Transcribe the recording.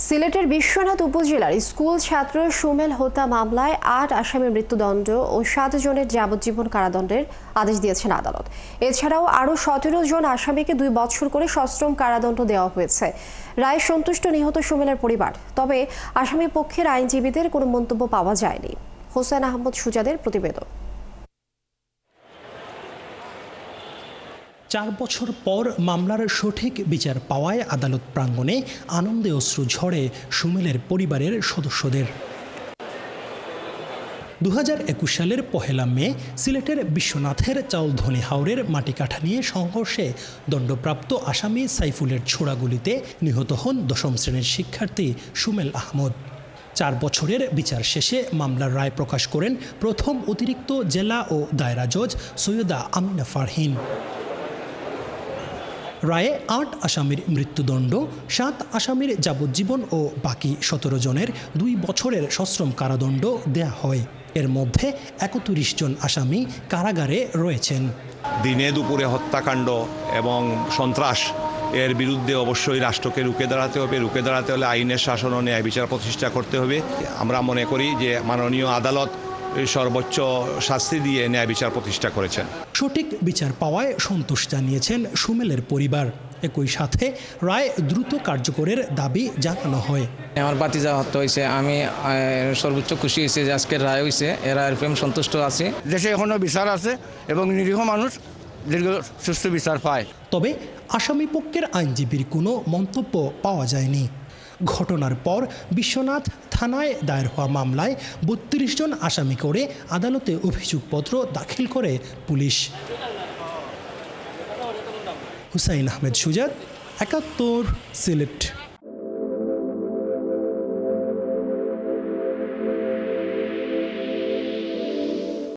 সিলেটের বিশ্বনাথ উপজেলার স্কুল ছাত্র সুমেল হত্যা মামলায় ৮ আসামির মৃত্যুদণ্ড ও ৭ জনের যাবজ্জীবন কারাদণ্ডের আদেশ দিয়েছেন আদালত। এছাড়াও আরও ১৭ জন আসামিকে ২ বছর করে সশ্রম কারাদণ্ড দেওয়া হয়েছে। রায়ে সন্তুষ্ট নিহত সুমেলের পরিবার, তবে আসামি পক্ষের আইনজীবীদের কোনো মন্তব্য পাওয়া যায়নি। হোসেন আহমদ সুজাদের প্রতিবেদন। ৪ বছর পর মামলার সঠিক বিচার পাওয়ায় আদালত প্রাঙ্গণে আনন্দে অশ্রু ঝরে সুমেলের পরিবারের সদস্যদের। ২০২১ সালের ১ মে সিলেটের বিশ্বনাথের চাউলধনী হাওরের মাটিকাঠা নিয়ে সংঘর্ষে দণ্ডপ্রাপ্ত আসামি সাইফুলের ছোড়া গুলিতে নিহত হন ১০ম শ্রেণীর শিক্ষার্থী সুমেল আহমদ। ৪ বছরের বিচার শেষে মামলার রায় প্রকাশ করেন প্রথম অতিরিক্ত জেলা ও দায়রা জজ সৈয়দা আমিনা ফারহিন। রায়ে ৮ আসামির মৃত্যুদণ্ড, ৭ আসামির যাবজ্জীবন ও বাকি ১৭ জনের ২ বছরের সশ্রম কারাদণ্ড দেয়া হয়। এর মধ্যে ৩১ জন আসামি কারাগারে রয়েছেন। দিনে দুপুরে হত্যাকাণ্ড এবং সন্ত্রাস এর বিরুদ্ধে অবশ্যই রাষ্ট্রকে রুখে দাঁড়াতে হবে। রুখে দাঁড়াতে হলে আইনের শাসন ও ন্যায় বিচার প্রতিষ্ঠা করতে হবে। আমরা মনে করি যে মাননীয় আদালত সর্বোচ্চ শাস্তি দিয়ে ন্যায় বিচার প্রতিষ্ঠা করেছেন। সঠিক বিচার পাওয়ায় সন্তোষ জানিয়েছেন সুমেলের পরিবার। একই সাথে রায় দ্রুত কার্যকরের দাবি জানানো হয়। আমার ভাতিজা হত্যা হয়েছে, আমি সর্বোচ্চ খুশি হয়েছে যে আজকের রায় হয়েছে। এর রায়ের প্রেম সন্তুষ্ট আছে। দেশে এখনো বিচার আছে এবং নিরীহ মানুষ দীর্ঘ সুষ্ঠু বিচার পায়। তবে আসামি পক্ষের আইনজীবীর কোনো মন্তব্য পাওয়া যায়নি। ঘটনার পর বিশ্বনাথ থানায় দায়ের হওয়া মামলায় ৩২ জন আসামি করে আদালতে অভিযোগপত্র দাখিল করে পুলিশ। হুসাইন আহমেদ সুজাত, ৭১ সিলেট।